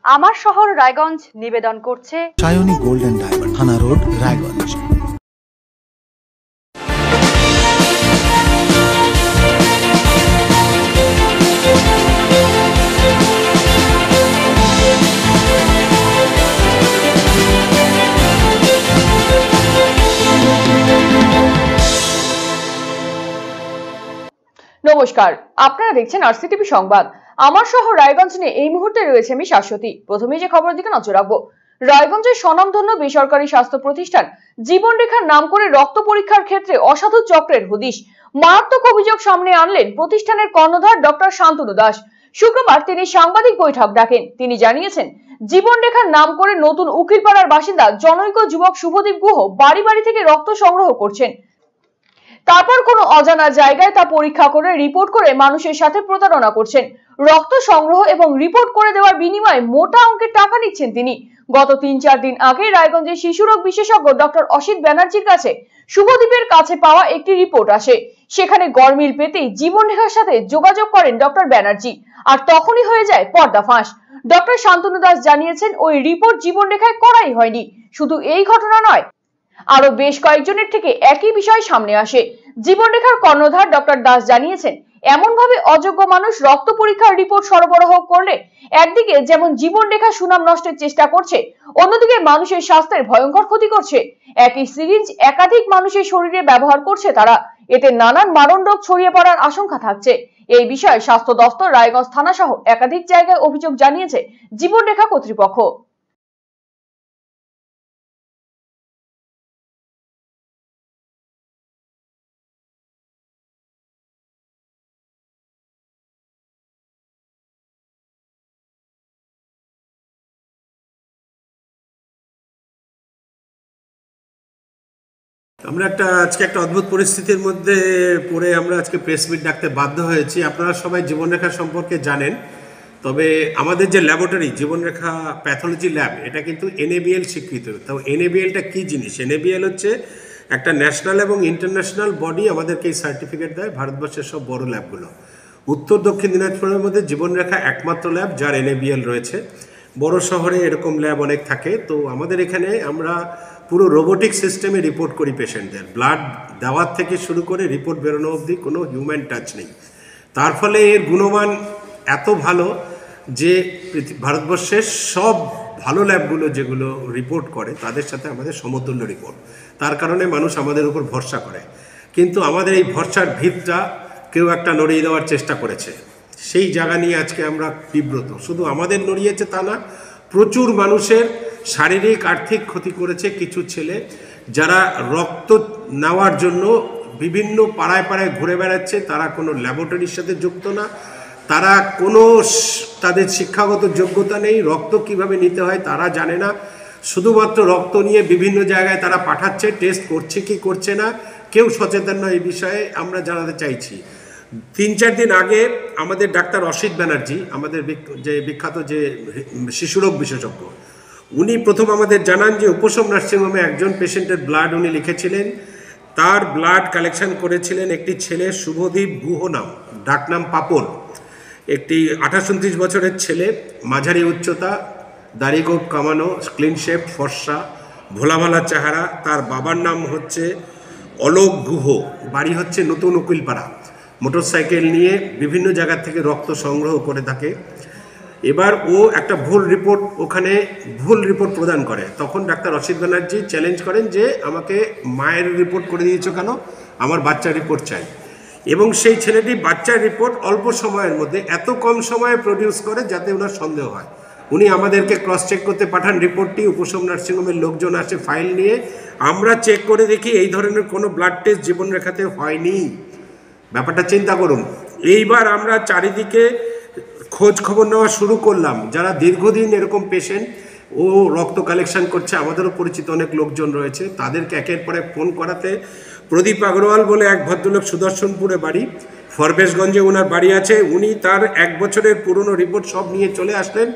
আমার শহর রায়গঞ্জ নিবেদন করছে সায়নী গোল্ড এন্ড ডায়মন্ড, থানা রোড, রায়গঞ্জ। নমস্কার, আপনারা দেখছেন আরসিটিভি সংবাদ। আমার শহর রায়গঞ্জ নিয়ে এই মুহূর্তে রয়েছে আমি শাশ্বতী। প্রথমেই যে খবরের দিকে নজর রাখবো, রায়গঞ্জের স্বনামধন্য বেসরকারি স্বাস্থ্য প্রতিষ্ঠান জীবনরেখার নাম করে রক্ত পরীক্ষার ক্ষেত্রে অসাধু চক্রের হদিশ। মারাত্মক অভিযোগ সামনে আনলেন প্রতিষ্ঠানের কর্ণধার ডক্টর শান্তনু দাস। শুক্রবার তিনি সাংবাদিক বৈঠক ডাকেন। তিনি জানিয়েছেন, জীবনরেখার নাম করে নতুন উকিলপাড়ার বাসিন্দা জনৈক যুবক শুভদীপ গুহ বাড়ি বাড়ি থেকে রক্ত সংগ্রহ করছেন, তারপর কোনো অজানা জায়গায় তা পরীক্ষা করে রিপোর্ট করে মানুষের সাথে প্রতারণা করছেন। রক্ত সংগ্রহ এবং রিপোর্ট করে দেওয়ার বিনিময়ে মোটা অঙ্কের টাকা নিচ্ছেন তিনি। গত ৩-৪ দিন আগে রায়গঞ্জের শিশুরোগ বিশেষজ্ঞ ডক্টর অসিত ব্যানার্জির কাছে শুভদীপের কাছে পাওয়া একটি রিপোর্ট আসে। সেখানে গরমিল পেতেই জীবনরেখার সাথে যোগাযোগ করেন ডক্টর ব্যানার্জি, আর তখনই হয়ে যায় পর্দাফাঁস। ডক্টর শান্তনু দাস জানিয়েছেন, ওই রিপোর্ট জীবনরেখায় করাই হয়নি। শুধু এই ঘটনা নয়, আরো বেশ কয়েকজনের থেকে একই বিষয় সামনে আসে। জীবনরেখার কর্ণধার ডক্টর দাস জানিয়েছেন, এমন ভাবে অযোগ্য মানুষ রক্ত পরীক্ষার রিপোর্ট সরবরাহ করলে একদিকে যেমন জীবনরেখা সুনাম নষ্টের চেষ্টা করছে, অন্যদিকে মানুষের স্বাস্থ্যের ভয়ঙ্কর ক্ষতি করছে। একই সিরিঞ্জ একাধিক মানুষের শরীরে ব্যবহার করছে তারা, এতে নানান মারণ রোগ ছড়িয়ে পড়ার আশঙ্কা থাকছে। এই বিষয়ে স্বাস্থ্য দপ্তর, রায়গঞ্জ থানা সহ একাধিক জায়গায় অভিযোগ জানিয়েছে জীবনরেখা কর্তৃপক্ষ। আমরা আজকে একটা অদ্ভুত পরিস্থিতির মধ্যে পড়ে আমরা আজকে প্রেস মিট ডাকতে বাধ্য হয়েছি। আপনারা সবাই জীবনরেখা সম্পর্কে জানেন, তবে আমাদের যে ল্যাবরেটরি জীবনরেখা প্যাথোলজি ল্যাব, এটা কিন্তু NABL স্বীকৃত। তো NABLটা কি জিনিস? NABL হচ্ছে একটা ন্যাশনাল এবং ইন্টারন্যাশনাল বডি, আমাদেরকে এই সার্টিফিকেট দেয় ভারতবর্ষের সব বড় ল্যাবগুলো। উত্তর দক্ষিণ দিনাজপুরের মধ্যে জীবনরেখা একমাত্র ল্যাব যার NABL রয়েছে। বড় শহরে এরকম ল্যাব অনেক থাকে। তো আমাদের এখানে আমরা পুরো রোবোটিক সিস্টেমে রিপোর্ট করি পেশেন্টদের। ব্লাড দেওয়ার থেকে শুরু করে রিপোর্ট বেরোনো অবধি কোনো হিউম্যান টাচ নেই। তার ফলে এর গুণমান এত ভালো যে ভারতবর্ষের সব ভালো ল্যাবগুলো যেগুলো রিপোর্ট করে তাদের সাথে আমাদের সমতুল্য রিপোর্ট। তার কারণে মানুষ আমাদের উপর ভরসা করে। কিন্তু আমাদের এই ভরসার ভিতটা কেউ একটা নড়িয়ে দেওয়ার চেষ্টা করেছে। সেই জায়গা নিয়ে আজকে আমরা বিব্রত। শুধু আমাদের নড়িয়েছে তা না, প্রচুর মানুষের শারীরিক আর্থিক ক্ষতি করেছে কিছু ছেলে, যারা রক্ত নেওয়ার জন্য বিভিন্ন পাড়ায় পাড়ায় ঘুরে বেড়াচ্ছে। তারা কোনো ল্যাবরেটরির সাথে যুক্ত না, তারা কোনো তাদের শিক্ষাগত যোগ্যতা নেই, রক্ত কিভাবে নিতে হয় তারা জানে না। শুধুমাত্র রক্ত নিয়ে বিভিন্ন জায়গায় তারা পাঠাচ্ছে, টেস্ট করছে কি করছে না কেউ সচেতন নয়। এই বিষয়ে আমরা জানাতে চাইছি। ৩-৪ দিন আগে আমাদের ডাক্তার অসিত ব্যানার্জি, আমাদের যে বিখ্যাত যে শিশুরোগ বিশেষজ্ঞ, উনি প্রথম আমাদের জানান যে উপশম নার্সিংহোমে একজন পেশেন্টের ব্লাড উনি লিখেছিলেন। তার ব্লাড কালেকশন করেছিলেন একটি ছেলে শুভদীপ গুহ নাম, ডাকনাম পাপন, একটি 28-29 বছরের ছেলে, মাঝারি উচ্চতা, দাড়ি গোঁফ কামানো, ক্লিন শেপ, ফর্সা, ভোলাভালা চেহারা। তার বাবার নাম হচ্ছে অলোক গুহ, বাড়ি হচ্ছে নতুন উকিলপাড়া। মোটরসাইকেল নিয়ে বিভিন্ন জায়গা থেকে রক্ত সংগ্রহ করে থাকে। এবার ও একটা ভুল রিপোর্ট প্রদান করে। তখন ডাক্তার অসিত ব্যানার্জি চ্যালেঞ্জ করেন যে আমাকে মায়ের রিপোর্ট করে দিয়েছো কেন, আমার বাচ্চার রিপোর্ট চাই। এবং সেই ছেলেটি বাচ্চার রিপোর্ট অল্প সময়ের মধ্যে এত কম সময়ে প্রডিউস করে যাতে ওনার সন্দেহ হয়। উনি আমাদেরকে ক্রস চেক করতে পাঠান রিপোর্টটি। উপশম নার্সিংহোমের লোকজন আসে ফাইল নিয়ে, আমরা চেক করে দেখি এই ধরনের কোনো ব্লাড টেস্ট জীবনরেখাতে হয়নি। ব্যাপারটা চিন্তা করুন। এইবার আমরা চারিদিকে খোঁজ খবর নেওয়া শুরু করলাম, যারা দীর্ঘদিন এরকম পেশেন্ট ও রক্ত কালেকশন করছে, আমাদেরও পরিচিত অনেক লোকজন রয়েছে, তাদেরকে একের পরে ফোন করাতে প্রদীপ আগরওয়াল বলে এক ভদ্রলোক, সুদর্শনপুরে বাড়ি, ফরবেশগঞ্জে ওনার বাড়ি আছে, উনি তার 1 বছরের পুরনো রিপোর্ট সব নিয়ে চলে আসলেন,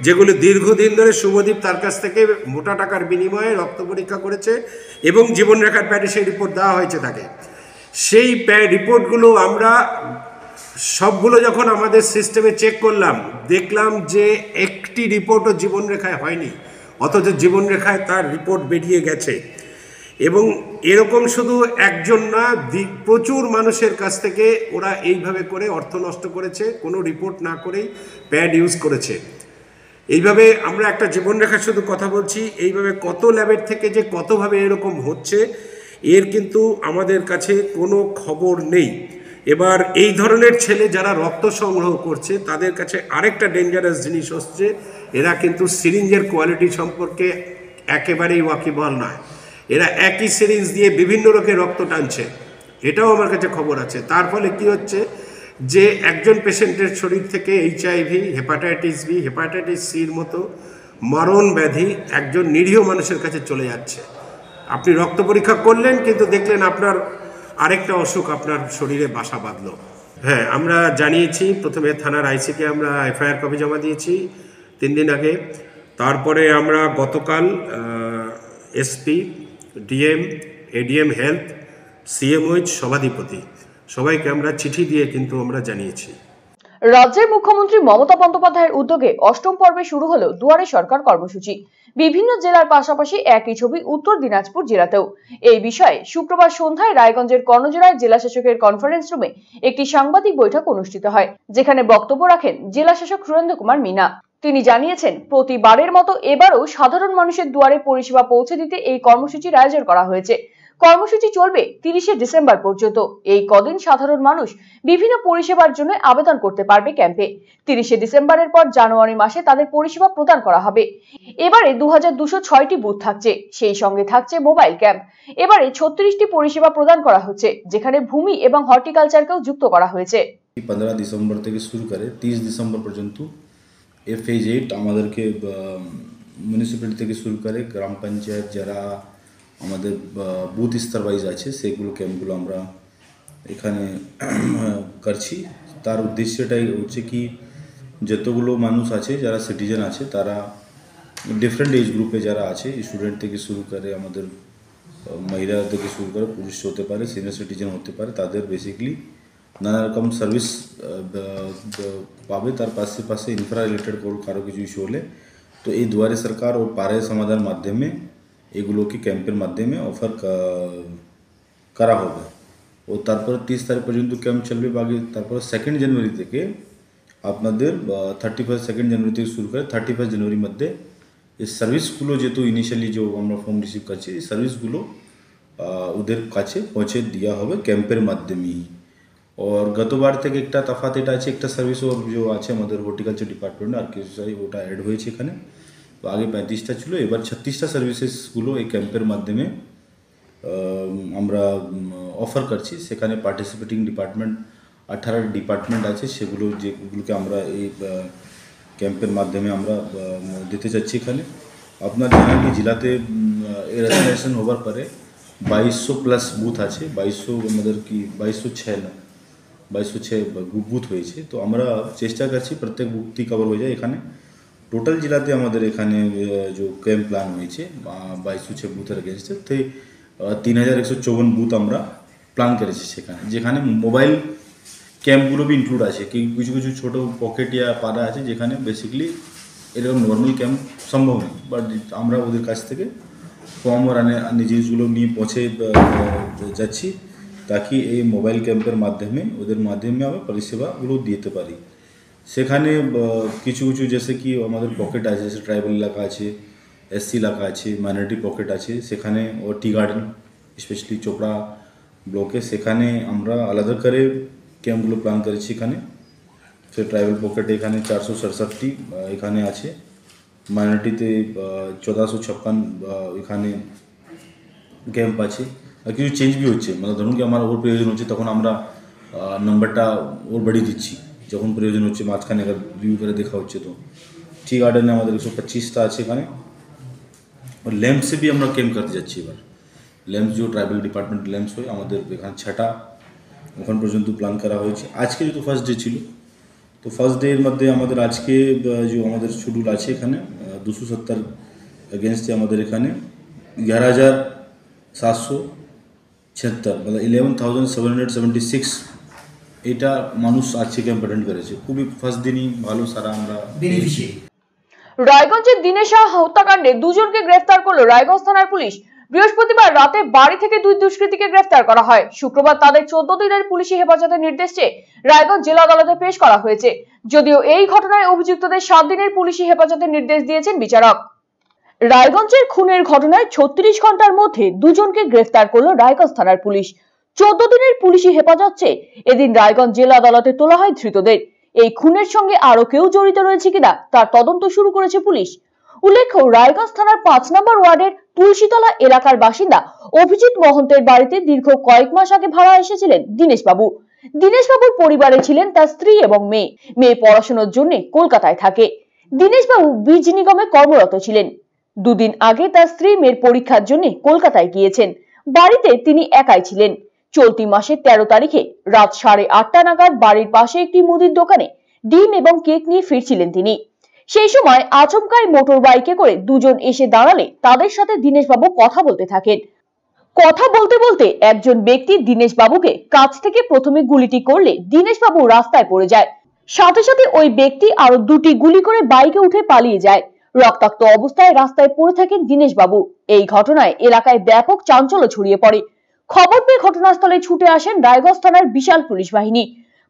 যেগুলো দীর্ঘদিন ধরে শুভদীপ তার কাছ থেকে মোটা টাকার বিনিময়ে রক্ত পরীক্ষা করেছে এবং জীবনরেখার প্যাডে সেই রিপোর্ট দেওয়া হয়েছে তাকে। সেই রিপোর্টগুলো আমরা সবগুলো যখন আমাদের সিস্টেমে চেক করলাম, দেখলাম যে একটি রিপোর্টও জীবনরেখায় হয়নি, অথচ জীবনরেখায় তার রিপোর্ট বেরিয়ে গেছে। এবং এরকম শুধু একজন না, প্রচুর মানুষের কাছ থেকে ওরা এইভাবে করে অর্থ নষ্ট করেছে, কোনো রিপোর্ট না করেই প্যাড ইউজ করেছে। এইভাবে আমরা একটা জীবনরেখা শুধু কথা বলছি, এইভাবে কত ল্যাবের থেকে যে কতভাবে এরকম হচ্ছে এর কিন্তু আমাদের কাছে কোনো খবর নেই। এবার এই ধরনের ছেলে যারা রক্ত সংগ্রহ করছে তাদের কাছে আরেকটা ডেঞ্জারাস জিনিস হচ্ছে, এরা কিন্তু সিরিঞ্জের কোয়ালিটি সম্পর্কে একেবারেই ওয়াকিবহাল নয়। এরা একই সিরিঞ্জ দিয়ে বিভিন্ন রোগের রক্ত টানছে, এটাও আমার কাছে খবর আছে। তার ফলে কি হচ্ছে যে একজন পেশেন্টের শরীর থেকে HIV, হেপাটাইটিস বি, হেপাটাইটিস সির মতো মরণ ব্যাধি একজন নিরীহ মানুষের কাছে চলে যাচ্ছে। আপনি রক্ত পরীক্ষা করলেন কিন্তু দেখলেন আপনার আরেকটা অসুখ আপনার শরীরে বাসা বাঁধলো। হ্যাঁ, আমরা জানিয়েছি, প্রথমে থানার আইসিকে আমরা FIR কপি জমা দিয়েছি 3 দিন আগে। তারপরে আমরা গতকাল SP, DM, ADM health, CMOH সভাধিপতি সবাইকে আমরা চিঠি দিয়ে কিন্তু আমরা জানিয়েছি। রাজ্যের মুখ্যমন্ত্রী মমতা বন্দ্যোপাধ্যায়ের উদ্যোগে 8ম পর্বে শুরু হলো দুয়ারে সরকার কর্মসূচি। বিভিন্ন জেলার পাশাপাশি একই ছবি উত্তর দিনাজপুর জেলাতেও। এই বিষয়ে শুক্রবার সন্ধ্যায় রায়গঞ্জের কর্ণজোড়ায় জেলা শাসকের কনফারেন্স রুমে একটি সাংবাদিক বৈঠক অনুষ্ঠিত হয়, যেখানে বক্তব্য রাখেন জেলা শাসক সুরেন্দ্র কুমার মিনা। তিনি জানিয়েছেন, প্রতিবারের মতো এবারও সাধারণ মানুষের দুয়ারে পরিষেবা পৌঁছে দিতে এই কর্মসূচির আয়োজন করা হয়েছে। কর্মসূচি চলবে 30শে ডিসেম্বর পর্যন্ত। এই কদিন সাধারণ মানুষ বিভিন্ন পরিষেবার জন্য আবেদন করতে পারবে ক্যাম্পে। 30শে ডিসেম্বরের পর জানুয়ারি মাসে তাদের পরিষেবা প্রদান করা হবে। এবারে 2206টি বুথ থাকছে, সেই সঙ্গে থাকছে মোবাইল ক্যাম্প। এবারে 36টি পরিষেবা প্রদান করা হচ্ছে, যেখানে ভূমি এবং হর্টিকালচারকেও যুক্ত করা হয়েছে। 15 ডিসেম্বর থেকে শুরু করে 30 ডিসেম্বর পর্যন্ত FAZ 8 আমাদেরকে মিউনিসিপ্যালিটি থেকে শুরু করে গ্রাম পঞ্চায়েত যারা আমাদের বুথ স্তর ওয়াইজ আছে সেগুলো ক্যাম্পগুলো আমরা এখানে করছি। তার উদ্দেশ্যটাই হচ্ছে কি যতগুলো মানুষ আছে যারা সিটিজেন আছে তারা ডিফারেন্ট এজ গ্রুপে যারা আছে, স্টুডেন্ট থেকে শুরু করে আমাদের মহিলা থেকে শুরু করে পুরুষ হতে পারে, সিনিয়র সিটিজেন হতে পারে, তাদের বেসিকলি নানা রকম সার্ভিস পাবে। তার পাশে পাশে ইনফ্রা রিলেটেড কারো কিছু ইস্যু হলে তো এই দুয়ারে সরকার ও পারে সমাধান মাধ্যমে এগুলোকে ক্যাম্পের মাধ্যমে অফার করা হবে। ও তারপরে 30 তারিখ পর্যন্ত ক্যাম্প চলবে। বাকি তারপরে 2 জানুয়ারি থেকে আপনাদের 2 জানুয়ারি থেকে শুরু করে 31 জানুয়ারির মধ্যে এই সার্ভিসগুলো যেহেতু ইনিশিয়ালি যে আমরা ফর্ম রিসিভ করছি এই সার্ভিসগুলো ওদের কাছে পৌঁছে দেওয়া হবে ক্যাম্পের মাধ্যমেই। और গতবার থেকে একটা তফাৎ এটা আছে, একটা সার্ভিস ওর যে আছে আমাদের হর্টিকালচার ডিপার্টমেন্ট আর কিছু ওটা অ্যাড হয়েছে এখানে। তো আগে 35টা ছিল, এবার 36টা সার্ভিসেসগুলো এই ক্যাম্পের মাধ্যমে আমরা অফার করছি। সেখানে পার্টিসিপেটিং ডিপার্টমেন্ট 18 ডিপার্টমেন্ট আছে, যেগুলোকে আমরা এই ক্যাম্পের মাধ্যমে আমরা দিতে চাচ্ছি। এখানে আপনার জানেন কি জেলাতে রেজিস্ট্রেশন হওয়ার পরে 2200+ বুথ আছে। 2200 আমাদের কি 2206 বুথ হয়েছে। তো আমরা চেষ্টা করছি প্রত্যেক বুথই কভার হয়ে যায়। এখানে টোটাল জেলাতে আমাদের এখানে যে ক্যাম্প প্ল্যান হয়েছে 2206 বুথের এগেনস্টে 3154 বুথ আমরা প্ল্যান করেছি সেখানে, যেখানে মোবাইল ক্যাম্পগুলো বি ইনক্লুড আছে। কিছু কিছু ছোটো পকেট ইয়া পাড়া আছে যেখানে বেসিকলি এরকম নর্মাল ক্যাম্প সম্ভব নেই, বাট আমরা ওদের কাছ থেকে ফর্ম আর अन्य জিনিসগুলো নিয়ে পৌঁছে যাচ্ছি তাকি এই মোবাইল ক্যাম্পের মাধ্যমে ওদের মাধ্যমে আমরা পরিষেবাগুলো দিতে পারি। সেখানে কিছু কিছু জেসে কি আমাদের পকেট আছে, জেসে ট্রাইবাল এলাকা আছে, SC এলাকা আছে, মাইনরিটি পকেট আছে, সেখানে ও টি গার্ডেন স্পেশালি চোপড়া ব্লকে সেখানে আমরা আলাদা করে ক্যাম্পগুলো প্ল্যান করেছি। এখানে সে ট্রাইবাল পকেটে এখানে 467টি এখানে আছে, মাইনরিটিতে 1456 এখানে ক্যাম্প আছে। আর কিছু চেঞ্জ বি হচ্ছে, মানে ধরুন কি আমার ওর প্রয়োজন হচ্ছে তখন আমরা নাম্বারটা ওর বাড়িয়ে দিচ্ছি, যখন প্রয়োজন হচ্ছে মাঝখানে আবার রিভিউ করে দেখা হচ্ছে। তো টি গার্ডেনে আমাদের 125টা আছে এখানে। और लैम्प से भी আমরা ক্যাম্প করতে যাচ্ছি। এবার ল্যাম্পস যে ট্রাইবাল ডিপার্টমেন্ট ল্যাম্পস হয় আমাদের এখানে 6টা ওখান পর্যন্ত প্ল্যান করা হয়েছে। আজকে যেহেতু ফার্স্ট ডে ছিল তো ফার্স্ট ডে এর মধ্যে আমাদের আজকে যে আমাদের শিডিউল আছে এখানে 270 এগেনস্টে আমাদের এখানে 11776 मतलब 11776 এটা মানুষ আজকে ক্যাম্প অ্যাটেন্ড করেছে, খুবই ফার্স্ট দিনই ভালো সারা আমরা পেয়েছি। রায়গঞ্জের দিনেশ সাহা হত্যাকাণ্ডে দুজনকে গ্রেফতার করলো রায়গঞ্জ থানার পুলিশ। বৃহস্পতিবার রাতে বাড়ি থেকে দুই দুষ্কৃতীকে গ্রেফতার করা হয়। শুক্রবার তাদের 14 দিনের পুলিশি হেফাজতের নির্দেশ চেয়ে রায়গঞ্জ জেলা আদালতে পেশ করা হয়েছে। যদিও এই ঘটনায় অভিযুক্তদের 7 দিনের পুলিশি হেফাজতের নির্দেশ দিয়েছেন বিচারক। রায়গঞ্জের খুনের ঘটনায় 36 ঘন্টার মধ্যে দুজনকে গ্রেফতার করলো রায়গঞ্জ থানার পুলিশ। 14 দিনের পুলিশি হেফাজত চেয়ে এদিন রায়গঞ্জ জেলা আদালতে তোলা হয় ধৃতদের। এই খুনের সঙ্গে আরো কেউ জড়িত রয়েছে কিনা তার তদন্ত শুরু করেছে পুলিশ। উল্লেখ্য, রায়গঞ্জ থানার 5 নম্বর ওয়ার্ডের তুলসীতলা এলাকার বাসিন্দা অভিজিৎ মহন্তের বাড়িতে দীর্ঘ কয়েক মাস আগে ভাড়া এসেছিলেন দীনেশ বাবু। দীনেশ বাবুর পরিবারে ছিলেন তার স্ত্রী এবং মেয়ে। মেয়ে পড়াশোনার জন্য কলকাতায় থাকে। দীনেশ বাবু বীজ নিগমে কর্মরত ছিলেন। দুদিন আগে তার স্ত্রী মেয়ের পরীক্ষার জন্য কলকাতায় গিয়েছেন। বাড়িতে তিনি একাই ছিলেন। চলতি মাসের 13 তারিখে রাত 8:30 নাগাদ বাড়ির পাশে একটি মুদির দোকানে ডিম এবং কেক নিয়ে ফিরছিলেন তিনি। সেই সময় আচমকাই মোটর বাইকে করে দুজন এসে দাঁড়ালে তাদের সাথে দীনেশ বাবু কথা বলতে থাকেন। কথা বলতে বলতে একজন ব্যক্তি দীনেশ বাবুকে কাছ থেকে প্রথমে গুলিটি করলে দীনেশ বাবু রাস্তায় পড়ে যায়। সাথে সাথে ওই ব্যক্তি আরো 2টি গুলি করে বাইকে উঠে পালিয়ে যায়। রক্তাক্ত অবস্থায় রাস্তায় পড়ে থাকেন দীনেশ বাবু। এই ঘটনায় এলাকায় ব্যাপক চাঞ্চল্য ছড়িয়ে পড়ে। খবর পেয়ে ঘটনাস্থলে ছুটে আসেন রায়গঞ্জ থানার বিশাল পুলিশ বাহিনী।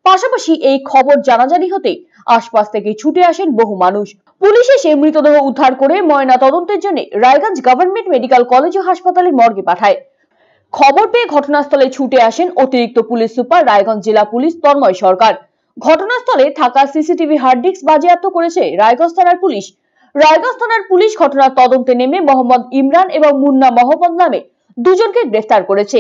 পাশাপাশি এই খবর জানাজানি হতে আশপাশ থেকে ছুটে আসেন বহু মানুষ। পুলিশ এসে মৃতদেহ উদ্ধার করে ময়না তদন্তের জন্য রায়গঞ্জ গভর্নমেন্ট মেডিকেল কলেজ ও হাসপাতালে মর্গে পাঠায়। খবর পেয়ে ঘটনাস্থলে ছুটে আসেন অতিরিক্ত পুলিশ সুপার রায়গঞ্জ জেলা পুলিশ তন্ময় সরকার। ঘটনাস্থলে থাকা সিসিটিভি হার্ড ডিস্ক বাজেয়াপ্ত করেছে রায়গঞ্জ থানার পুলিশ। রায়গঞ্জ থানার পুলিশ ঘটনার তদন্তে নেমে মোহাম্মদ ইমরান এবং মুন্না মোহাম্মদ নামে দুজনকে গ্রেফতার করেছে।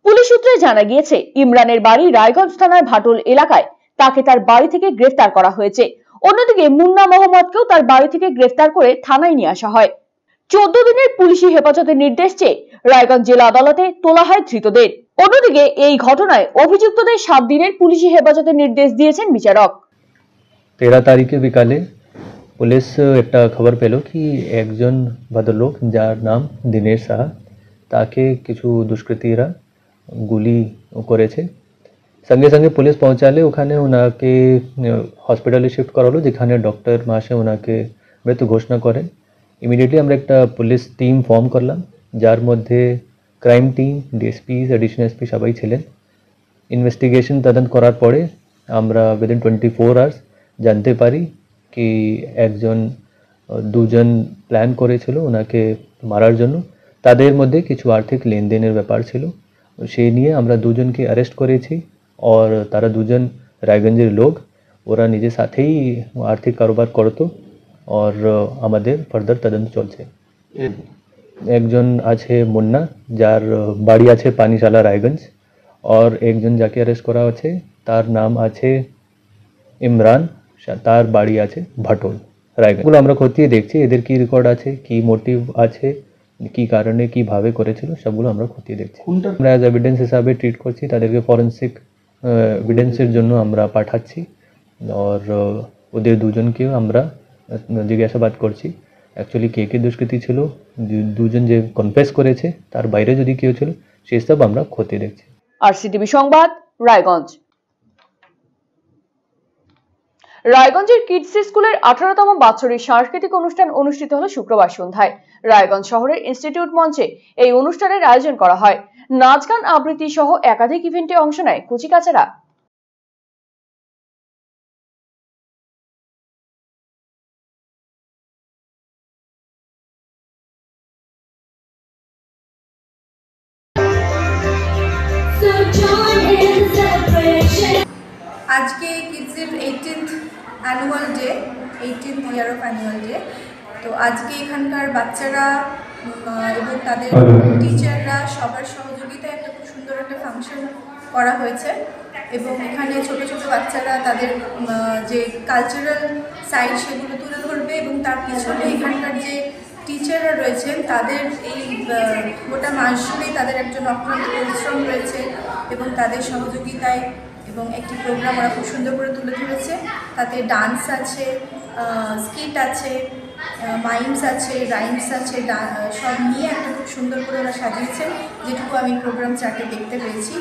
পুলিশ সূত্রে জানা গিয়েছে, ইমরানের বাড়ি রায়গঞ্জ থানার ভাটল এলাকায়। তাকে তার বাড়ি থেকে গ্রেফতার করা হয়েছে। অন্যদিকে মুন্না মোহাম্মদকেও তার বাড়ি থেকে গ্রেফতার করে থানায় নিয়ে আসা হয়। 14 দিনের পুলিশি হেফাজতের নির্দেশ চেয়ে রায়গঞ্জ জেলা আদালতে তোলা হয় ধৃতদের। অন্যদিকে এই ঘটনায় অভিযুক্তদের 7 দিনের পুলিশি হেফাজতের নির্দেশ দিয়েছেন বিচারক। 13 তারিখে বিকালে পুলিশ একটা খবর পেল কি একজন ভদ্রলোক যার নাম দীনেশ সাহা, তাকে কিছু দুষ্কৃতীরা গুলি করেছে। সঙ্গে সঙ্গে পুলিশ পৌঁছালে ওখানে ওনাকে হসপিটালে শিফট করা হলো, যেখানে ডক্টর মাসে ওনাকে মৃত ঘোষণা করেন। ইমিডিয়েটলি আমরা একটা পুলিশ টিম ফর্ম করলাম, যার মধ্যে crime team, DSP, additional SP সবাই ছিলেন। ইনভেস্টিগেশন তদন্ত করার পরে আমরা উইদিন 24 আওয়ার্স জানতে পারি কি দুজন প্ল্যান করেছিল ওনাকে মারার জন্য। তাদের মধ্যে কিছু আর্থিক লেনদেনের ব্যাপার ছিল, সেই নিয়ে আমরা দুজনকে অ্যারেস্ট করেছি। আর তারা দুজন রায়গঞ্জের লোক, ওরা নিজের সাথেই আর্থিক কারোবার করতো। আর আমাদের ফার্দার তদন্ত চলছে। একজন আছে মুন্না, যার বাড়ি আছে পানিশালা রায়গঞ্জ। আর একজন যাকে অ্যারেস্ট করা আছে তার নাম আছে ইমরান, তার বাড়ি আছে ভাটল রায়গঞ্জ। এগুলো আমরা খতিয়ে দেখছি, এদের কি রেকর্ড আছে, কি মোটিভ আছে, কি কারণে কিভাবে করেছিল, সবগুলো আমরা খতিয়ে দেখছি। আমরা অ্যাজ এভিডেন্স হিসাবে ট্রিট করছি, তাদেরকে ফরেন্সিক এভিডেন্সের জন্য আমরা পাঠাচ্ছি। আর ওদের দুজনকেও আমরা জিজ্ঞাসাবাদ করছি অ্যাকচুয়ালি কে কে দুষ্কৃতী ছিল, দুজন যে কনফেস করেছে তার বাইরে যদি কেউ ছিল, সেসব আমরা খতিয়ে দেখছি। আরসিটিভি সংবাদ, রায়গঞ্জ। রায়গঞ্জের কিডস স্কুলের 18তম বাৎসরিক সাংস্কৃতিক অনুষ্ঠান অনুষ্ঠিত হলো শুক্রবার সন্ধ্যায়। রায়গঞ্জ শহরের ইনস্টিটিউট মঞ্চে এই অনুষ্ঠানের আয়োজন করা হয়। নাচ গান আবৃত্তি সহ একাধিক ইভেন্টে অংশ নেয় কচিকাচারা। আজকে কিডসের 18th annual day, 18th year of annual day. তো আজকে এখানকার বাচ্চারা এবং তাদের টিচাররা সবার সহযোগিতায় একটা খুব সুন্দর একটা ফাংশন করা হয়েছে। এবং এখানে ছোট ছোট বাচ্চারা তাদের যে কালচারাল সাইড সেগুলো তুলে ধরবে, এবং তার পিছনে এখানকার যে টিচাররা রয়েছেন তাদের এই গোটা মাস জুড়েই তাদের একজন অক্লান্ত পরিশ্রম রয়েছে এবং তাদের সহযোগিতায় এবং একটি প্রোগ্রাম ওরা খুব সুন্দর করে তুলে ধরেছে। তাতে ডান্স আছে, স্কিট আছে, মাইমস আছে, রাইমস আছে, সব নিয়ে একটা খুব সুন্দর করে ওরা সাজিয়েছেন, যেটুকু আমি প্রোগ্রাম চার্টে দেখতে পেয়েছি।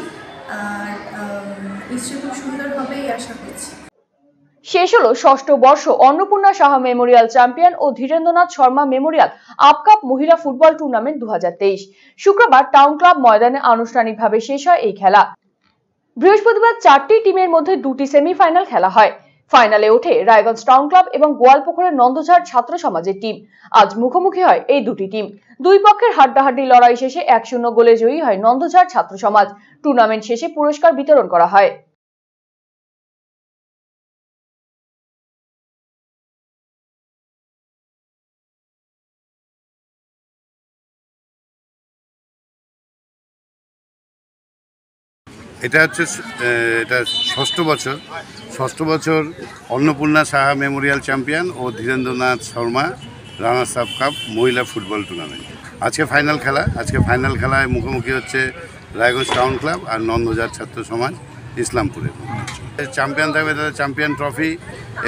আর নিশ্চয়ই খুব সুন্দর হবে এই আশা করছি। শেষ হলো ষষ্ঠ বর্ষ অন্নপূর্ণা সাহা মেমোরিয়াল চ্যাম্পিয়ন ও ধীরেন্দ্রনাথ শর্মা মেমোরিয়াল আপকাপ মহিলা ফুটবল টুর্নামেন্ট 2023। শুক্রবার টাউন ক্লাব ময়দানে আনুষ্ঠানিকভাবে শেষ হয় এই খেলা। বৃহস্পতিবার 4টি টিমের মধ্যে 2টি সেমিফাইনাল খেলা হয়। ফাইনালে ওঠে রায়গঞ্জ টাউন ক্লাব এবং গোয়ালপুকুরের নন্দঝাড় ছাত্র সমাজের টিম। আজ মুখোমুখি হয় এই দুটি টিম। দুই পক্ষের হাড্ডাহাড্ডি লড়াই শেষে 1-0 গোলে জয়ী হয় নন্দঝাড় ছাত্র সমাজ। টুর্নামেন্ট শেষে পুরস্কার বিতরণ করা হয়। এটা হচ্ছে এটা ষষ্ঠ বছর অন্নপূর্ণা সাহা মেমোরিয়াল চ্যাম্পিয়ন ও Dhirendranath Sharma runners up cup মহিলা ফুটবল টুর্নামেন্ট। আজকে ফাইনাল খেলায় মুখোমুখি হচ্ছে রায়গঞ্জ টাউন ক্লাব আর নন্দঝাড় ছাত্র সমাজ ইসলামপুরের। চ্যাম্পিয়ন থাকবে তাদের চ্যাম্পিয়ন ট্রফি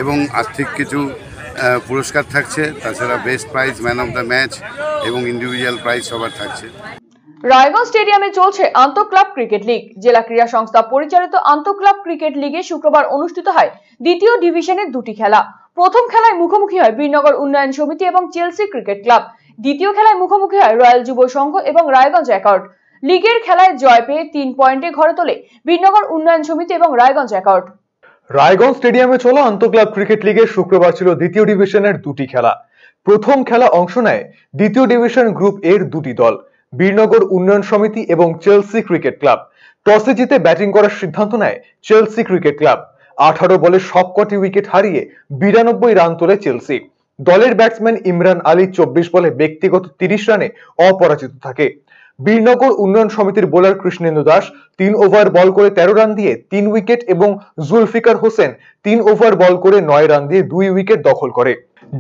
এবং আর্থিক কিছু পুরস্কার থাকছে। তাছাড়া best prize, man of the match এবং ইন্ডিভিজুয়াল প্রাইজ সবার থাকছে। রায়গঞ্জ স্টেডিয়ামে চলছে আন্তঃক্লাব ক্রিকেট লীগ। জেলা ক্রীড়া সংস্থা পরিচালিত আন্তঃক্লাব ক্রিকেট লিগে শুক্রবার অনুষ্ঠিত হয় দ্বিতীয় ডিভিশনের দুটি খেলা। প্রথম খেলায় মুখোমুখি হয় বীরনগর উন্নয়ন সমিতি এবং চেলসি ক্রিকেট ক্লাব। দ্বিতীয় খেলায় মুখোমুখি হয় রয়্যাল যুব সংঘ এবং রায়গঞ্জ অ্যাকর্ড। লিগের খেলায় জয় পেয়ে 3 পয়েন্টে ঘরে তোলে বীরনগর উন্নয়ন সমিতি এবং রায়গঞ্জ অ্যাকর্ড। রায়গঞ্জ স্টেডিয়ামে চলা আন্তঃক্লাব ক্রিকেট লিগে শুক্রবার ছিল দ্বিতীয় ডিভিশনের দুটি খেলা। প্রথম খেলা অংশ নেয় দ্বিতীয় ডিভিশন গ্রুপ এর দুটি দল, বীরনগর উন্নয়ন সমিতি এবং চেলসি ক্রিকেট ক্লাব। টসে জিতে ব্যাটিং করার সিদ্ধান্ত নেয় চেলসি ক্রিকেট ক্লাব। 18 বলে সবকটি উইকেট হারিয়ে 92 রান তোলে চেলসি। দলের ব্যাটসম্যান ইমরান আলী 24 বলে ব্যক্তিগত 30 রানে অপরাজিত থাকে। বীরনগর উন্নয়ন সমিতির বোলার কৃষ্ণেন্দু দাস 3 ওভার বল করে 13 রান দিয়ে 3 উইকেট এবং জুলফিকার হোসেন 3 ওভার বল করে 9 রান দিয়ে 2 উইকেট দখল করে।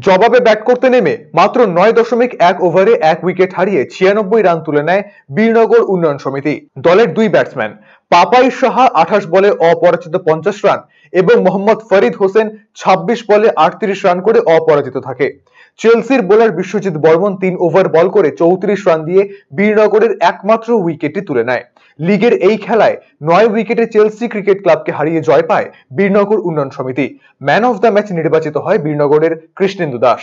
জবাবে ব্যাট করতে নেমে মাত্র 9.1 ওভারে 1 উইকেট হারিয়ে 96 রান তুলে নেয় বীরনগর উন্নয়ন সমিতি। দলের দুই ব্যাটসম্যান পাপাই সাহা 28 বলে অপরাজিত 50 রান এবং মোহাম্মদ ফরিদ হোসেন 26 বলে 38 রান করে অপরাজিত থাকে। চেলসির বোলার বিশ্বজিৎ বর্মন 3 ওভার বল করে 34 রান দিয়ে বীরনগরের একমাত্র উইকেটটি তুলে নেয়। লিগের এই খেলায় 9 উইকেটে চেলসি ক্রিকেট ক্লাবকে হারিয়ে জয় পায় বীরনগর উন্নয়ন সমিতি। ম্যান অফ দ্য ম্যাচ নির্বাচিত হয় বীরনগরের কৃষ্ণেন্দু দাস।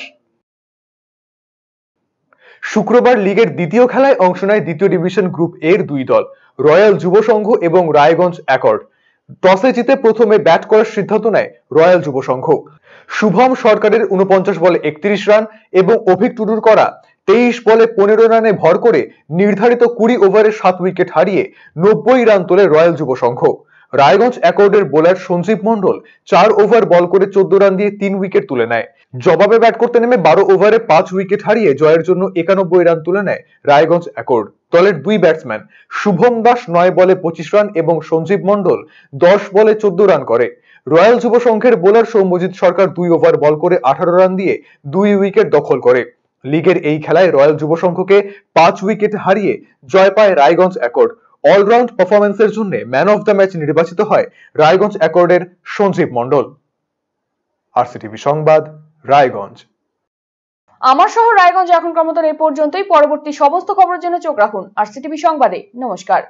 শুক্রবার লিগের দ্বিতীয় খেলায় অংশ নেয় দ্বিতীয় ডিভিশন গ্রুপ এর দুই দল, রয়্যাল যুব সংঘ এবং রায়গঞ্জ অ্যাকর্ড। টসে জিতে প্রথমে ব্যাট করার সিদ্ধান্ত নেয় রয়্যাল যুব সংঘ। শুভম সরকারের 49 বলে 31 রান এবং অভিক টুডুর করা 23 বলে 15 রানে ভর করে নির্ধারিত 20 ওভারে 7 উইকেট হারিয়ে 90 রান তোলে রয়্যাল যুব সংঘ। রায়গঞ্জ অ্যাকর্ডের বোলার সঞ্জীব মন্ডল 4 ওভার বল করে 14 রান দিয়ে 3 উইকেট তুলে নেয়। জবাবে ব্যাট করতে নেমে 12 ওভারে 5 উইকেট হারিয়ে জয়ের জন্য 91 রান তুলে নেয় রায়গঞ্জ অ্যাকর্ড। দলের দুই ব্যাটসম্যান শুভম দাস 9 বলে 25 রান এবং সঞ্জীব মন্ডল 10 বলে 14 রান করে। রয়্যাল যুব সংঘের বোলার সৌম্যজিৎ সরকার 2 ওভার বল করে 18 রান দিয়ে 2 উইকেট দখল করে। লিগের এই খেলায় রয়্যাল যুব সংঘকে 5 উইকেট হারিয়ে জয় পায় রায়গঞ্জ অ্যাকর্ড। অলরাউন্ড পারফরম্যান্সের জন্য ম্যান অফ দ্য ম্যাচ নির্বাচিত হয় রায়গঞ্জ অ্যাকর্ডের সঞ্জীব মন্ডল। আরসিটিভি সংবাদ, রায়গঞ্জ। আমার শহর রায়গঞ্জ এখনকার মতন এই পর্যন্তই। পরবর্তী সমস্ত খবরের জন্য চোখ রাখুন আরসিটিভি সংবাদে। নমস্কার।